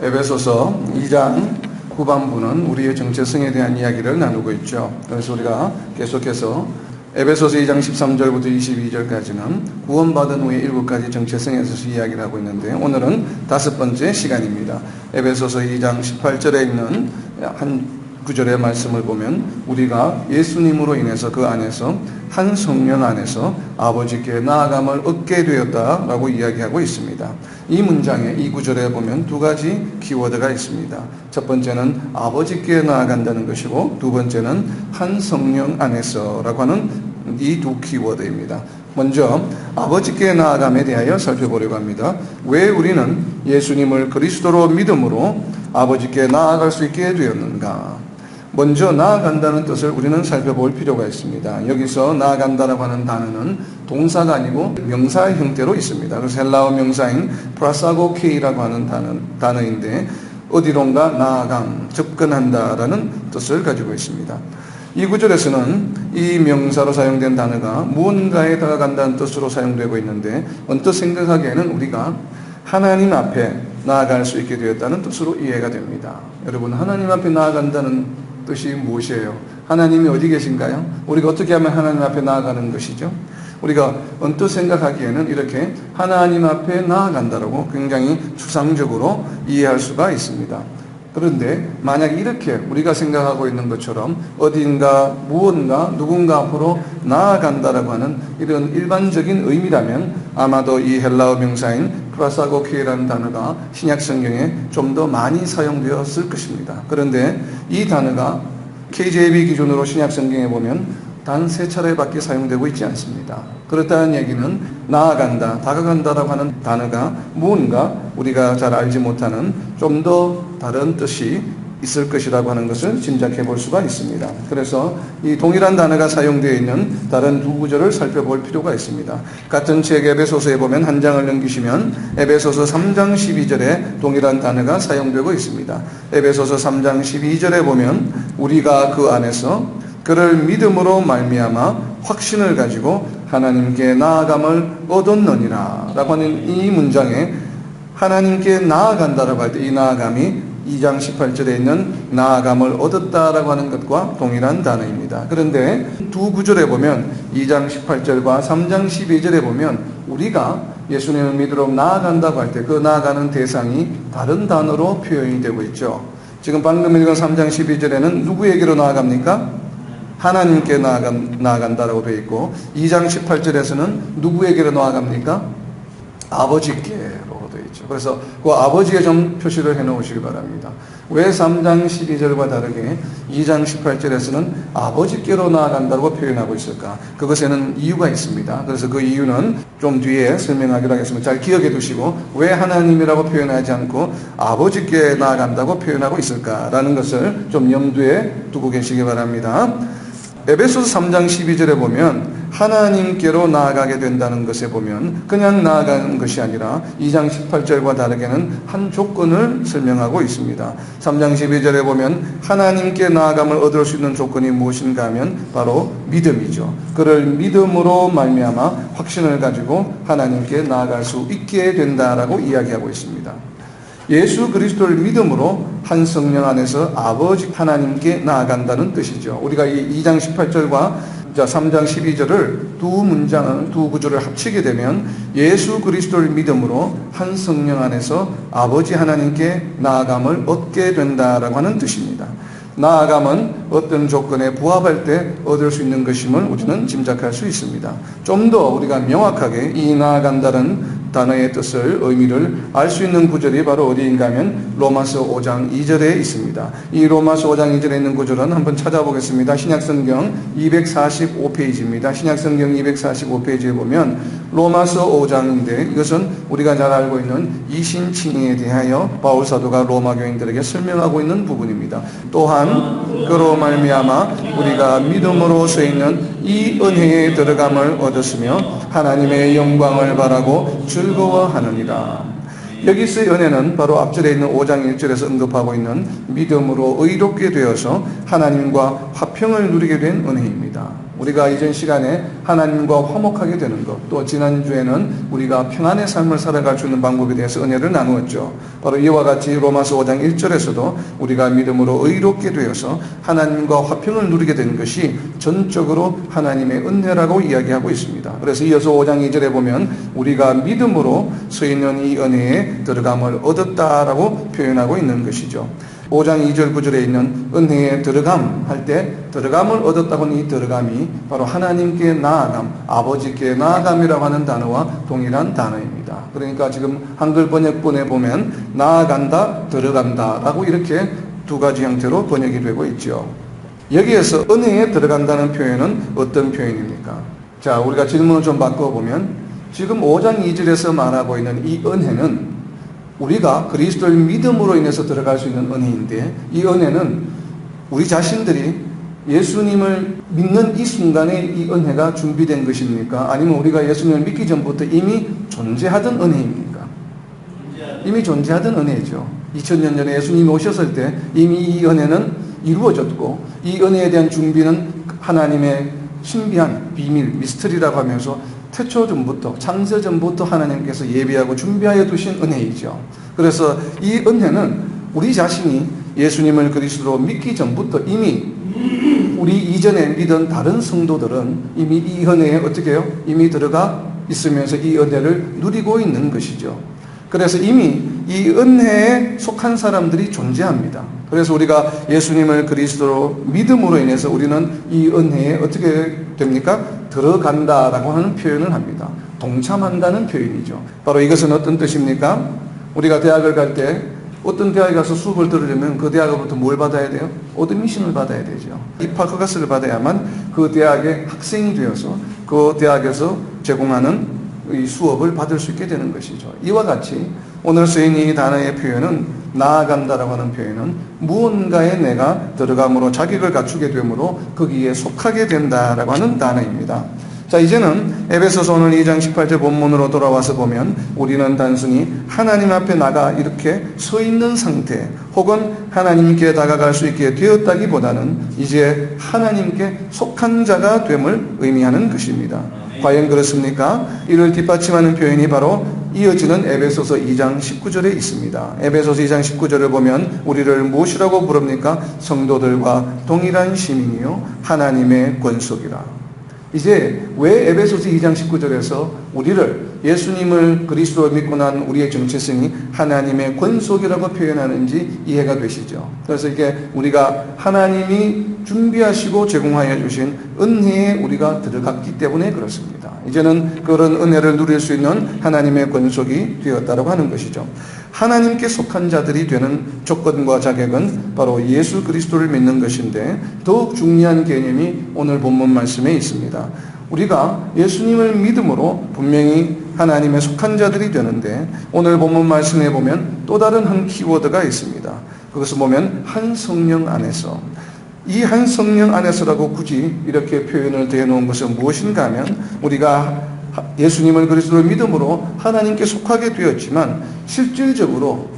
에베소서 2장 후반부는 우리의 정체성에 대한 이야기를 나누고 있죠. 그래서 우리가 계속해서 에베소서 2장 13절부터 22절까지는 구원받은 후에 7가지 정체성에 대해서 이야기를 하고 있는데, 오늘은 5번째 시간입니다. 에베소서 2장 18절에 있는 한 구절의 말씀을 보면 우리가 예수님으로 인해서 그 안에서 한 성령 안에서 아버지께 나아감을 얻게 되었다라고 이야기하고 있습니다. 이 문장에, 이 구절에 보면 2가지 키워드가 있습니다. 첫 번째는 아버지께 나아간다는 것이고, 두 번째는 한 성령 안에서라고 하는 이 2 키워드입니다. 먼저 아버지께 나아감에 대하여 살펴보려고 합니다. 왜 우리는 예수님을 그리스도로 믿음으로 아버지께 나아갈 수 있게 되었는가? 먼저 나아간다는 뜻을 우리는 살펴볼 필요가 있습니다. 여기서 나아간다라고 하는 단어는 동사가 아니고 명사의 형태로 있습니다. 그래서 헬라어 명사인 프라사고케이라고 하는 단어인데, 어디론가 나아감, 접근한다라는 뜻을 가지고 있습니다. 이 구절에서는 이 명사로 사용된 단어가 무언가에 다가간다는 뜻으로 사용되고 있는데, 언뜻 생각하기에는 우리가 하나님 앞에 나아갈 수 있게 되었다는 뜻으로 이해가 됩니다. 여러분, 하나님 앞에 나아간다는 뜻이 무엇이에요? 하나님이 어디 계신가요? 우리가 어떻게 하면 하나님 앞에 나아가는 것이죠? 우리가 언뜻 생각하기에는 이렇게 하나님 앞에 나아간다라고 굉장히 추상적으로 이해할 수가 있습니다. 그런데 만약 이렇게 우리가 생각하고 있는 것처럼 어딘가 무언가 누군가 앞으로 나아간다라고 하는 이런 일반적인 의미라면 아마도 이 헬라어 명사인 프라사고케이라는 단어가 신약 성경에 좀 더 많이 사용되었을 것입니다. 그런데 이 단어가 KJV 기준으로 신약 성경에 보면 단 3차례밖에 사용되고 있지 않습니다. 그렇다는 얘기는 나아간다, 다가간다라고 하는 단어가 무언가 우리가 잘 알지 못하는 좀 더 다른 뜻이 있을 것이라고 하는 것을 짐작해 볼 수가 있습니다. 그래서 이 동일한 단어가 사용되어 있는 다른 2 구절을 살펴볼 필요가 있습니다. 같은 책 에베소서에 보면 한 장을 넘기시면 에베소서 3장 12절에 동일한 단어가 사용되고 있습니다. 에베소서 3장 12절에 보면 우리가 그 안에서 그를 믿음으로 말미암아 확신을 가지고 하나님께 나아감을 얻었느니라 라고 하는 이 문장에 하나님께 나아간다라고 할 때 이 나아감이 2장 18절에 있는 나아감을 얻었다라고 하는 것과 동일한 단어입니다. 그런데 2 구절에 보면 2장 18절과 3장 12절에 보면 우리가 예수님을 믿으러 나아간다고 할 때 그 나아가는 대상이 다른 단어로 표현이 되고 있죠. 지금 방금 읽은 3장 12절에는 누구에게로 나아갑니까? 하나님께 나아간다라고 되어 있고, 2장 18절에서는 누구에게로 나아갑니까? 아버지께로 되어 있죠. 그래서 그 아버지에 좀 표시를 해 놓으시기 바랍니다. 왜 3장 12절과 다르게 2장 18절에서는 아버지께로 나아간다고 표현하고 있을까? 그것에는 이유가 있습니다. 그래서 그 이유는 좀 뒤에 설명하기로 하겠습니다. 잘 기억해 두시고, 왜 하나님이라고 표현하지 않고 아버지께 나아간다고 표현하고 있을까라는 것을 좀 염두에 두고 계시기 바랍니다. 에베소서 3장 12절에 보면 하나님께로 나아가게 된다는 것에 보면 그냥 나아가는 것이 아니라 2장 18절과 다르게는 한 조건을 설명하고 있습니다. 3장 12절에 보면 하나님께 나아감을 얻을 수 있는 조건이 무엇인가 하면 바로 믿음이죠. 그를 믿음으로 말미암아 확신을 가지고 하나님께 나아갈 수 있게 된다라고 이야기하고 있습니다. 예수 그리스도를 믿음으로 한 성령 안에서 아버지 하나님께 나아간다는 뜻이죠. 우리가 이 2장 18절과 3장 12절을 2 구절을 합치게 되면 예수 그리스도를 믿음으로 한 성령 안에서 아버지 하나님께 나아감을 얻게 된다라고 하는 뜻입니다. 나아감은 어떤 조건에 부합할 때 얻을 수 있는 것임을 우리는 짐작할 수 있습니다. 좀 더 우리가 명확하게 이 나아간다는 단어의 뜻을, 의미를 알 수 있는 구절이 바로 어디인가 하면 로마서 5장 2절에 있습니다. 이 로마서 5장 2절에 있는 구절은 한번 찾아보겠습니다. 신약성경 245페이지입니다. 신약성경 245페이지에 보면 로마서 5장인데, 이것은 우리가 잘 알고 있는 이신칭에 대하여 바울 사도가 로마 교인들에게 설명하고 있는 부분입니다. 또한 그로 말미암아 우리가 믿음으로 서 있는 이 은혜에 들어감을 얻었으며 하나님의 영광을 바라고 즐거워하느니라. 여기서의 은혜는 바로 앞절에 있는 5장 1절에서 언급하고 있는 믿음으로 의롭게 되어서 하나님과 화평을 누리게 된 은혜입니다. 우리가 이전 시간에 하나님과 화목하게 되는 것, 또 지난주에는 우리가 평안의 삶을 살아갈 수 있는 방법에 대해서 은혜를 나누었죠. 바로 이와 같이 로마서 5장 1절에서도 우리가 믿음으로 의롭게 되어서 하나님과 화평을 누리게 된 것이 전적으로 하나님의 은혜라고 이야기하고 있습니다. 그래서 이어서 5장 2절에 보면 우리가 믿음으로 서 있는 이 은혜에 들어감을 얻었다라고 표현하고 있는 것이죠. 5장 2절 9절에 있는 은혜에 들어감 할 때 들어감을 얻었다고 하는 이 들어감이 바로 하나님께 나아감, 아버지께 나아감이라고 하는 단어와 동일한 단어입니다. 그러니까 지금 한글 번역본에 보면 나아간다, 들어간다 라고 이렇게 두 가지 형태로 번역이 되고 있죠. 여기에서 은혜에 들어간다는 표현은 어떤 표현입니까? 자, 우리가 질문을 좀 바꿔보면 지금 5장 2절에서 말하고 있는 이 은혜는 우리가 그리스도를 믿음으로 인해서 들어갈 수 있는 은혜인데, 이 은혜는 우리 자신들이 예수님을 믿는 이 순간에 이 은혜가 준비된 것입니까? 아니면 우리가 예수님을 믿기 전부터 이미 존재하던 은혜입니까? 이미 존재하던 은혜죠. 2000년 전에 예수님이 오셨을 때 이미 이 은혜는 이루어졌고, 이 은혜에 대한 준비는 하나님의 신비한 비밀, 미스터리라고 하면서 태초전부터, 창세전부터 하나님께서 예비하고 준비하여 두신 은혜이죠. 그래서 이 은혜는 우리 자신이 예수님을 그리스도로 믿기 전부터 이미 우리 이전에 믿은 다른 성도들은 이미 이 은혜에 어떻게 해요? 이미 들어가 있으면서 이 은혜를 누리고 있는 것이죠. 그래서 이미 이 은혜에 속한 사람들이 존재합니다. 그래서 우리가 예수님을 그리스도로 믿음으로 인해서 우리는 이 은혜에 어떻게 됩니까? 들어간다라고 하는 표현을 합니다. 동참한다는 표현이죠. 바로 이것은 어떤 뜻입니까? 우리가 대학을 갈 때 어떤 대학에 가서 수업을 들으려면 그 대학으로부터 뭘 받아야 돼요? 어드미션을 받아야 되죠. 입학 허가서를 받아야만 그 대학의 학생이 되어서 그 대학에서 제공하는 이 수업을 받을 수 있게 되는 것이죠. 이와 같이 오늘 쓰인 이 단어의 표현은 나아간다라고 하는 표현은 무언가에 내가 들어감으로 자격을 갖추게 되므로 거기에 속하게 된다라고 하는 단어입니다. 자, 이제는 에베소서 오늘 2장 18절 본문으로 돌아와서 보면 우리는 단순히 하나님 앞에 나가 이렇게 서 있는 상태 혹은 하나님께 다가갈 수 있게 되었다기보다는 이제 하나님께 속한 자가 됨을 의미하는 것입니다. 과연 그렇습니까? 이를 뒷받침하는 표현이 바로 이어지는 에베소서 2장 19절에 있습니다. 에베소서 2장 19절을 보면 우리를 무엇이라고 부릅니까? 성도들과 동일한 시민이요 하나님의 권속이라. 이제 왜 에베소서 2장 19절에서 우리를 예수님을 그리스도로 믿고 난 우리의 정체성이 하나님의 권속이라고 표현하는지 이해가 되시죠? 그래서 이게 우리가 하나님이 준비하시고 제공하여 주신 은혜에 우리가 들어갔기 때문에 그렇습니다. 이제는 그런 은혜를 누릴 수 있는 하나님의 권속이 되었다고 하는 것이죠. 하나님께 속한 자들이 되는 조건과 자격은 바로 예수 그리스도를 믿는 것인데 더욱 중요한 개념이 오늘 본문 말씀에 있습니다. 우리가 예수님을 믿음으로 분명히 하나님의 속한 자들이 되는데 오늘 본문 말씀에 보면 또 다른 한 키워드가 있습니다. 그것을 보면 한 성령 안에서. 이 한 성령 안에서라고 굳이 이렇게 표현을 대놓은 것은 무엇인가 하면 우리가 예수님을 그리스도로 믿음으로 하나님께 속하게 되었지만 실질적으로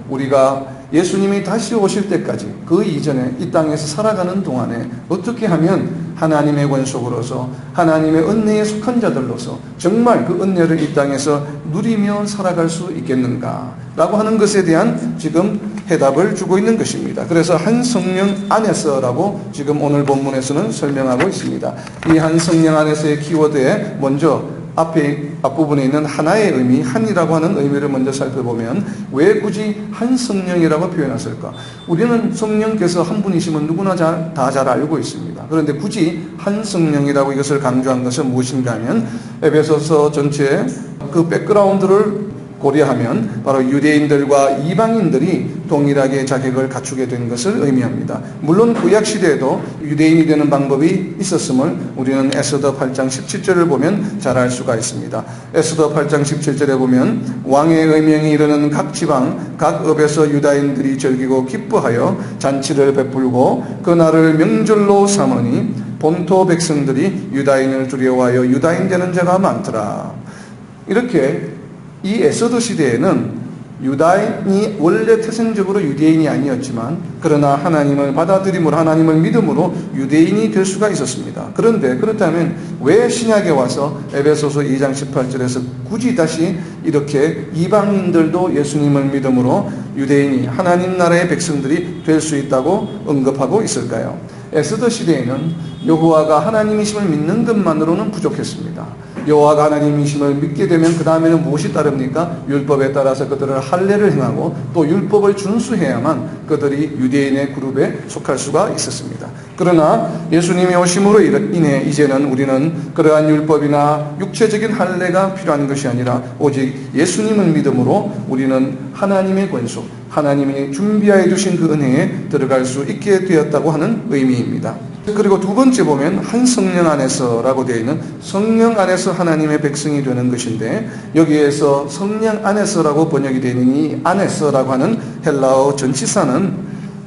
우리가 예수님이 다시 오실 때까지 그 이전에 이 땅에서 살아가는 동안에 어떻게 하면 하나님의 권속으로서 하나님의 은혜에 속한 자들로서 정말 그 은혜를 이 땅에서 누리며 살아갈 수 있겠는가 라고 하는 것에 대한 지금 해답을 주고 있는 것입니다. 그래서 한 성령 안에서라고 지금 오늘 본문에서는 설명하고 있습니다. 이 한 성령 안에서의 키워드에 먼저 앞부분에 있는 하나의 의미, 한이라고 하는 의미를 먼저 살펴보면 왜 굳이 한 성령이라고 표현했을까? 우리는 성령께서 한 분이시면 누구나 다 잘 알고 있습니다. 그런데 굳이 한 성령이라고 이것을 강조한 것은 무엇인가 하면 에베소서 전체의 그 백그라운드를 고려하면 바로 유대인들과 이방인들이 동일하게 자격을 갖추게 된 것을 의미합니다. 물론 구약시대에도 유대인이 되는 방법이 있었음을 우리는 에스더 8장 17절을 보면 잘 알 수가 있습니다. 에스더 8장 17절에 보면 왕의 의명이 이르는 각 지방 각 업에서 유다인들이 즐기고 기뻐하여 잔치를 베풀고 그날을 명절로 삼으니 본토 백성들이 유다인을 두려워하여 유다인 되는 자가 많더라. 이렇게 이 에스더 시대에는 유다인이 원래 태생적으로 유대인이 아니었지만 그러나 하나님을 받아들임으로 하나님을 믿음으로 유대인이 될 수가 있었습니다. 그런데 그렇다면 왜 신약에 와서 에베소서 2장 18절에서 굳이 다시 이렇게 이방인들도 예수님을 믿음으로 유대인이 하나님 나라의 백성들이 될 수 있다고 언급하고 있을까요? 에스더 시대에는 여호와가 하나님이심을 믿는 것만으로는 부족했습니다. 여호와가 하나님이심을 믿게 되면 그 다음에는 무엇이 따릅니까? 율법에 따라서 그들은 할례를 행하고 또 율법을 준수해야만 그들이 유대인의 그룹에 속할 수가 있었습니다. 그러나 예수님이 오심으로 인해 이제는 우리는 그러한 율법이나 육체적인 할례가 필요한 것이 아니라 오직 예수님을 믿음으로 우리는 하나님의 권속, 하나님이 준비하여 주신 그 은혜에 들어갈 수 있게 되었다고 하는 의미입니다. 그리고 두 번째 보면 한 성령 안에서라고 되어 있는 성령 안에서 하나님의 백성이 되는 것인데 여기에서 성령 안에서라고 번역이 되어 있는 이 안에서라고 하는 헬라어 전치사는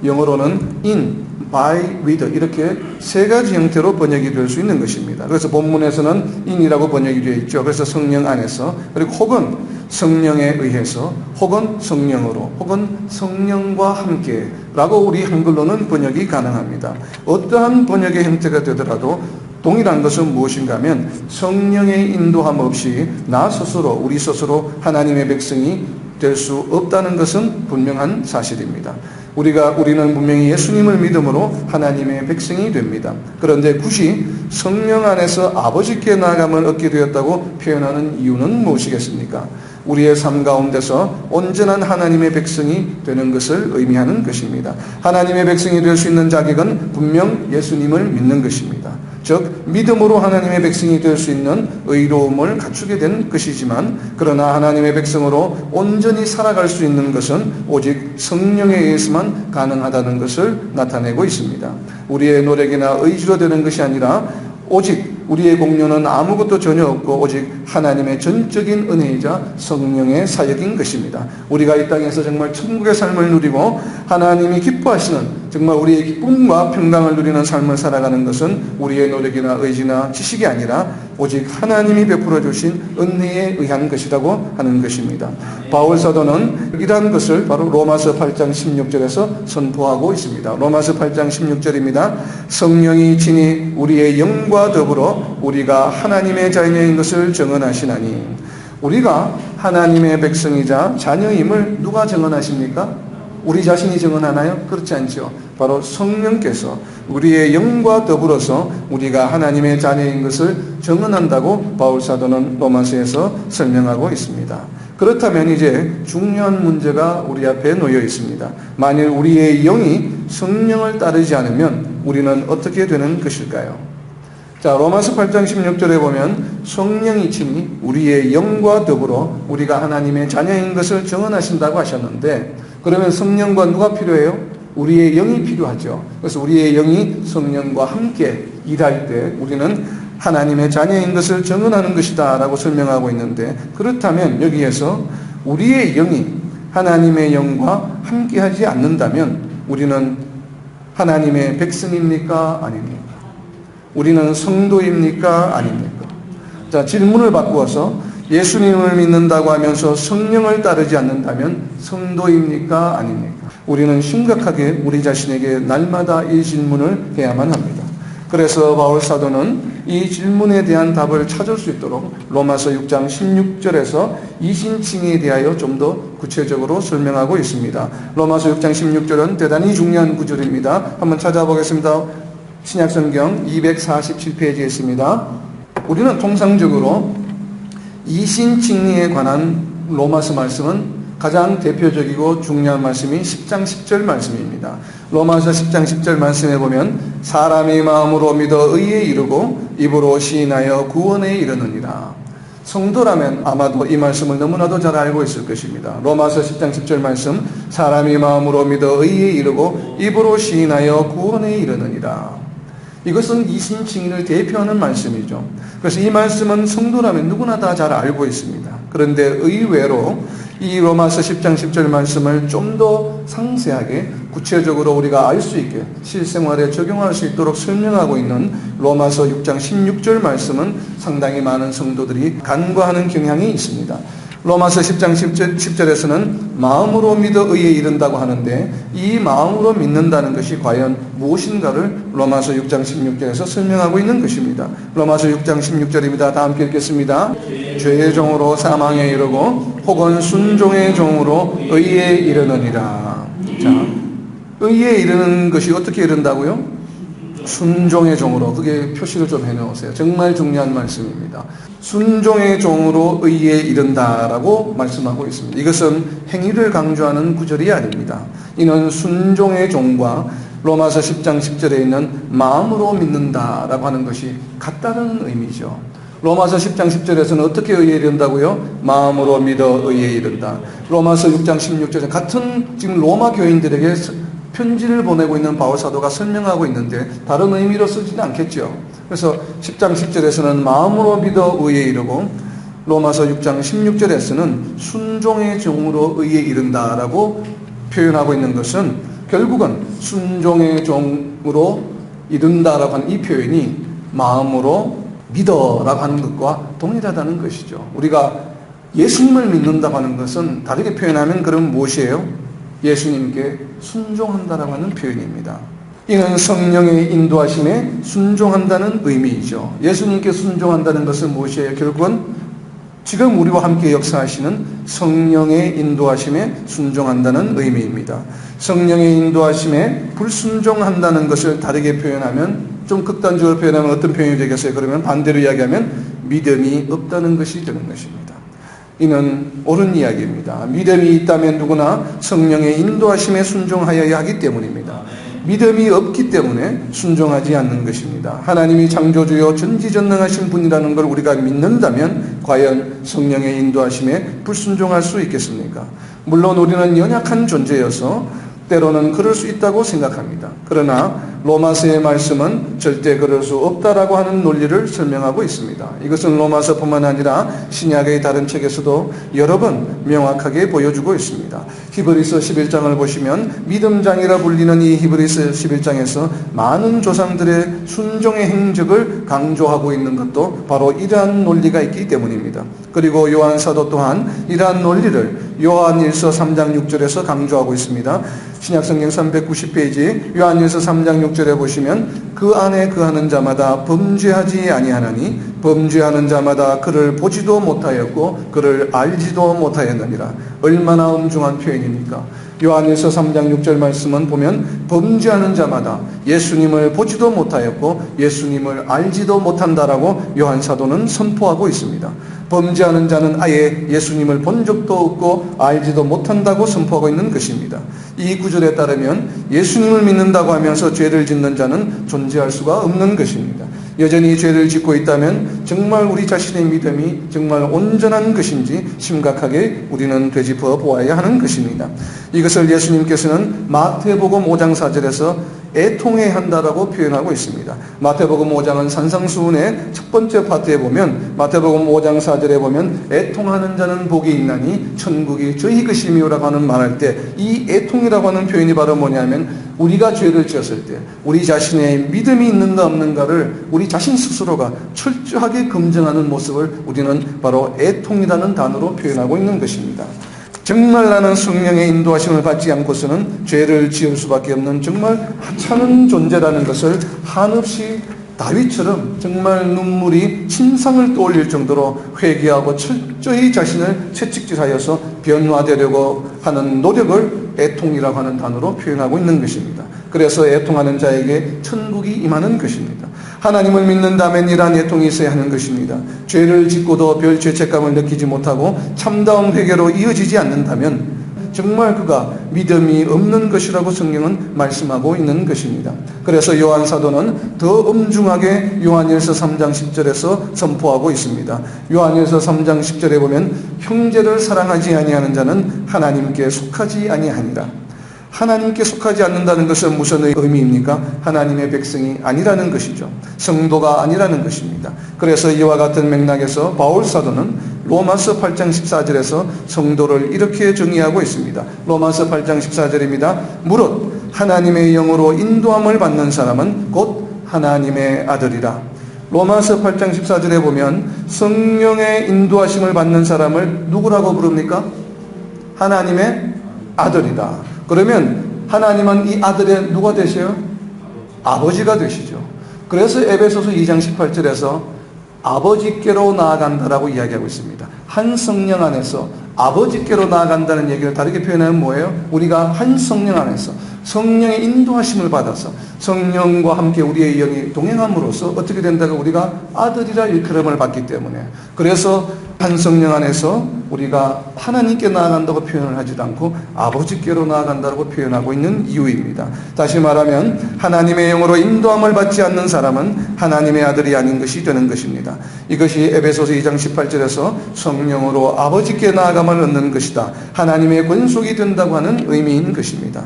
영어로는 in, by, with 이렇게 세 가지 형태로 번역이 될 수 있는 것입니다. 그래서 본문에서는 in이라고 번역이 되어 있죠. 그래서 성령 안에서 그리고 혹은 성령에 의해서 혹은 성령으로 혹은 성령과 함께 라고 우리 한글로는 번역이 가능합니다. 어떠한 번역의 형태가 되더라도 동일한 것은 무엇인가 하면 성령의 인도함 없이 나 스스로 우리 스스로 하나님의 백성이 될 수 없다는 것은 분명한 사실입니다. 우리는 분명히 예수님을 믿음으로 하나님의 백성이 됩니다. 그런데 굳이 성령 안에서 아버지께 나아감을 얻게 되었다고 표현하는 이유는 무엇이겠습니까? 우리의 삶 가운데서 온전한 하나님의 백성이 되는 것을 의미하는 것입니다. 하나님의 백성이 될 수 있는 자격은 분명 예수님을 믿는 것입니다. 즉 믿음으로 하나님의 백성이 될 수 있는 의로움을 갖추게 된 것이지만 그러나 하나님의 백성으로 온전히 살아갈 수 있는 것은 오직 성령에 의해서만 가능하다는 것을 나타내고 있습니다. 우리의 노력이나 의지로 되는 것이 아니라 오직 우리의 공로는 아무것도 전혀 없고 오직 하나님의 전적인 은혜이자 성령의 사역인 것입니다. 우리가 이 땅에서 정말 천국의 삶을 누리고 하나님이 기뻐하시는 정말 우리의 기쁨과 평강을 누리는 삶을 살아가는 것은 우리의 노력이나 의지나 지식이 아니라 오직 하나님이 베풀어 주신 은혜에 의한 것이라고 하는 것입니다. 바울 사도는 이러한 것을 바로 로마서 8장 16절에서 선포하고 있습니다. 로마서 8장 16절입니다. 성령이 친히 우리의 영과 더불어 우리가 하나님의 자녀인 것을 증언하시나니 우리가 하나님의 백성이자 자녀임을 누가 증언하십니까? 우리 자신이 증언하나요? 그렇지 않죠. 바로 성령께서 우리의 영과 더불어서 우리가 하나님의 자녀인 것을 증언한다고 바울 사도는 로마서에서 설명하고 있습니다. 그렇다면 이제 중요한 문제가 우리 앞에 놓여 있습니다. 만일 우리의 영이 성령을 따르지 않으면 우리는 어떻게 되는 것일까요? 자, 로마서 8장 16절에 보면 성령이 친히 우리의 영과 더불어 우리가 하나님의 자녀인 것을 증언하신다고 하셨는데 그러면 성령과 누가 필요해요? 우리의 영이 필요하죠. 그래서 우리의 영이 성령과 함께 일할 때 우리는 하나님의 자녀인 것을 증언하는 것이다 라고 설명하고 있는데 그렇다면 여기에서 우리의 영이 하나님의 영과 함께 하지 않는다면 우리는 하나님의 백성입니까? 아닙니까? 우리는 성도입니까? 아닙니까? 자, 질문을 바꾸어서 예수님을 믿는다고 하면서 성령을 따르지 않는다면 성도입니까? 아닙니까? 우리는 심각하게 우리 자신에게 날마다 이 질문을 해야만 합니다. 그래서 바울 사도는 이 질문에 대한 답을 찾을 수 있도록 로마서 6장 16절에서 이신칭에 대하여 좀 더 구체적으로 설명하고 있습니다. 로마서 6장 16절은 대단히 중요한 구절입니다. 한번 찾아보겠습니다. 신약성경 247페이지에 있습니다. 우리는 통상적으로 이신칭리에 관한 로마서 말씀은 가장 대표적이고 중요한 말씀이 10장 10절 말씀입니다. 로마서 10장 10절 말씀에 보면 사람이 마음으로 믿어 의에 이르고 입으로 시인하여 구원에 이르느니라. 성도라면 아마도 이 말씀을 너무나도 잘 알고 있을 것입니다. 로마서 10장 10절 말씀 사람이 마음으로 믿어 의에 이르고 입으로 시인하여 구원에 이르느니라. 이것은 이신칭의를 대표하는 말씀이죠. 그래서 이 말씀은 성도라면 누구나 다 잘 알고 있습니다. 그런데 의외로 이 로마서 10장 10절 말씀을 좀 더 상세하게 구체적으로 우리가 알 수 있게 실생활에 적용할 수 있도록 설명하고 있는 로마서 6장 16절 말씀은 상당히 많은 성도들이 간과하는 경향이 있습니다. 로마서 10장 10절에서는 마음으로 믿어 의에 이른다고 하는데 이 마음으로 믿는다는 것이 과연 무엇인가를 로마서 6장 16절에서 설명하고 있는 것입니다. 로마서 6장 16절입니다. 다 함께 읽겠습니다. 죄의 종으로 사망에 이르고 혹은 순종의 종으로 의에 이르느니라. 자, 의에 이르는 것이 어떻게 이른다고요? 순종의 종으로. 그게 표시를 좀 해놓으세요. 정말 중요한 말씀입니다. 순종의 종으로 의에 이른다라고 말씀하고 있습니다. 이것은 행위를 강조하는 구절이 아닙니다. 이는 순종의 종과 로마서 10장 10절에 있는 마음으로 믿는다라고 하는 것이 같다는 의미죠. 로마서 10장 10절에서는 어떻게 의에 이른다고요? 마음으로 믿어 의에 이른다. 로마서 6장 16절에 같은 지금 로마 교인들에게 편지를 보내고 있는 바울 사도가 설명하고 있는데 다른 의미로 쓰지는 않겠죠. 그래서 10장 10절에서는 마음으로 믿어 의에 이르고 로마서 6장 16절에서는 순종의 종으로 의에 이른다라고 표현하고 있는 것은 결국은 순종의 종으로 이른다라고 하는 이 표현이 마음으로 믿어라고 하는 것과 동일하다는 것이죠. 우리가 예수님을 믿는다고 하는 것은 다르게 표현하면 그럼 무엇이에요? 예수님께 순종한다라고 하는 표현입니다. 이는 성령의 인도하심에 순종한다는 의미이죠. 예수님께 순종한다는 것은 무엇이에요? 결국은 지금 우리와 함께 역사하시는 성령의 인도하심에 순종한다는 의미입니다. 성령의 인도하심에 불순종한다는 것을 다르게 표현하면, 좀 극단적으로 표현하면 어떤 표현이 되겠어요? 그러면 반대로 이야기하면 믿음이 없다는 것이 되는 것입니다. 이는 옳은 이야기입니다. 믿음이 있다면 누구나 성령의 인도하심에 순종하여야 하기 때문입니다. 믿음이 없기 때문에 순종하지 않는 것입니다. 하나님이 창조주요 전지전능하신 분이라는 걸 우리가 믿는다면 과연 성령의 인도하심에 불순종할 수 있겠습니까? 물론 우리는 연약한 존재여서 때로는 그럴 수 있다고 생각합니다. 그러나 로마서의 말씀은 절대 그럴 수 없다라고 하는 논리를 설명하고 있습니다. 이것은 로마서뿐만 아니라 신약의 다른 책에서도 여러 번 명확하게 보여주고 있습니다. 히브리서 11장을 보시면 믿음장이라 불리는 이 히브리서 11장에서 많은 조상들의 순종의 행적을 강조하고 있는 것도 바로 이러한 논리가 있기 때문입니다. 그리고 요한 사도 또한 이러한 논리를 요한일서 3장 6절에서 강조하고 있습니다. 신약성경 390페이지 요한일서 3장 6절에 보시면 그 안에 거하는 자마다 범죄하지 아니하나니 범죄하는 자마다 그를 보지도 못하였고 그를 알지도 못하였느니라. 얼마나 엄중한 표현입니까? 요한일서 3장 6절 말씀은 보면 범죄하는 자마다 예수님을 보지도 못하였고 예수님을 알지도 못한다라고 요한 사도는 선포하고 있습니다. 범죄하는 자는 아예 예수님을 본 적도 없고 알지도 못한다고 선포하고 있는 것입니다. 이 구절에 따르면 예수님을 믿는다고 하면서 죄를 짓는 자는 존재할 수가 없는 것입니다. 여전히 죄를 짓고 있다면 정말 우리 자신의 믿음이 정말 온전한 것인지 심각하게 우리는 되짚어 보아야 하는 것입니다. 이것을 예수님께서는 마태복음 5장 4절에서 애통해야 한다라고 표현하고 있습니다. 마태복음 5장은 산상수훈의 첫 번째 파트에 보면 마태복음 5장 4절에 보면 애통하는 자는 복이 있나니 천국이 저희 것이며라고 하는 말할 때 이 애통이라고 하는 표현이 바로 뭐냐면 우리가 죄를 지었을 때 우리 자신의 믿음이 있는가 없는가를 우리 자신 스스로가 철저하게 검증하는 모습을 우리는 바로 애통이라는 단어로 표현하고 있는 것입니다. 정말 나는 성령의 인도하심을 받지 않고서는 죄를 지을 수밖에 없는 정말 하찮은 존재라는 것을 한없이 다윗처럼 정말 눈물이 침상을 떠올릴 정도로 회개하고 철저히 자신을 채찍질하여서 변화되려고 하는 노력을 애통이라고 하는 단어로 표현하고 있는 것입니다. 그래서 애통하는 자에게 천국이 임하는 것입니다. 하나님을 믿는다면 이러한 애통이 있어야 하는 것입니다. 죄를 짓고도 별 죄책감을 느끼지 못하고 참다운 회개로 이어지지 않는다면 정말 그가 믿음이 없는 것이라고 성경은 말씀하고 있는 것입니다. 그래서 요한 사도는 더 엄중하게 요한일서 3장 10절에서 선포하고 있습니다. 요한일서 3장 10절에 보면 형제를 사랑하지 아니하는 자는 하나님께 속하지 아니하니라. 하나님께 속하지 않는다는 것은 무슨 의미입니까? 하나님의 백성이 아니라는 것이죠. 성도가 아니라는 것입니다. 그래서 이와 같은 맥락에서 바울 사도는 로마서 8장 14절에서 성도를 이렇게 정의하고 있습니다. 로마서 8장 14절입니다. 무릇 하나님의 영으로 인도함을 받는 사람은 곧 하나님의 아들이라. 로마서 8장 14절에 보면 성령의 인도하심을 받는 사람을 누구라고 부릅니까? 하나님의 아들이다. 그러면 하나님은 이 아들의 누가 되셔요? 아버지가 되시죠. 그래서 에베소서 2장 18절에서 아버지께로 나아간다라고 이야기하고 있습니다. 한 성령 안에서 아버지께로 나아간다는 얘기를 다르게 표현하면 뭐예요? 우리가 한 성령 안에서 성령의 인도하심을 받아서 성령과 함께 우리의 영이 동행함으로써 어떻게 된다고? 우리가 아들이라 일컬음을 받기 때문에. 그래서 한 성령 안에서 우리가 하나님께 나아간다고 표현을 하지도 않고 아버지께로 나아간다고 표현하고 있는 이유입니다. 다시 말하면 하나님의 영으로 인도함을 받지 않는 사람은 하나님의 아들이 아닌 것이 되는 것입니다. 이것이 에베소서 2장 18절에서 성령으로 아버지께 나아감을 얻는 것이다, 하나님의 권속이 된다고 하는 의미인 것입니다.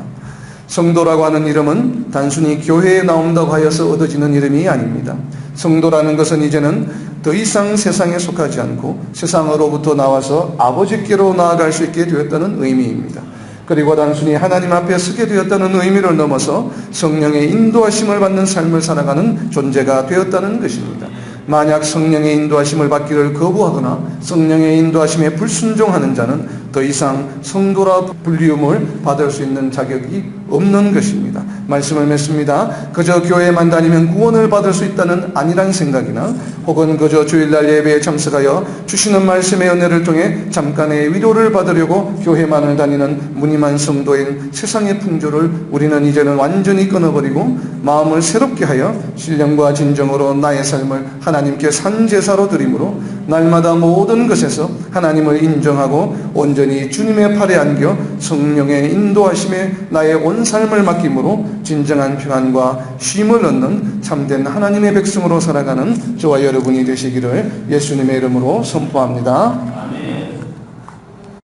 성도라고 하는 이름은 단순히 교회에 나온다고 하여서 얻어지는 이름이 아닙니다. 성도라는 것은 이제는 더 이상 세상에 속하지 않고 세상으로부터 나와서 아버지께로 나아갈 수 있게 되었다는 의미입니다. 그리고 단순히 하나님 앞에 서게 되었다는 의미를 넘어서 성령의 인도하심을 받는 삶을 살아가는 존재가 되었다는 것입니다. 만약 성령의 인도하심을 받기를 거부하거나 성령의 인도하심에 불순종하는 자는 더 이상 성도라 불리움을 받을 수 있는 자격이 없는 것입니다. 말씀을 맺습니다. 그저 교회만 다니면 구원을 받을 수 있다는 아니란 생각이나 혹은 그저 주일날 예배에 참석하여 주시는 말씀의 은혜를 통해 잠깐의 위로를 받으려고 교회만을 다니는 무늬만 성도인 세상의 풍조를 우리는 이제는 완전히 끊어버리고 마음을 새롭게 하여 신령과 진정으로 나의 삶을 하나님께 산제사로 드림으로 날마다 모든 것에서 하나님을 인정하고 온전히 주님의 팔에 안겨 성령의 인도하심에 나의 온 삶을 맡김으로 진정한 평안과 쉼을 얻는 참된 하나님의 백성으로 살아가는 저와 여러분이 되시기를 예수님의 이름으로 선포합니다.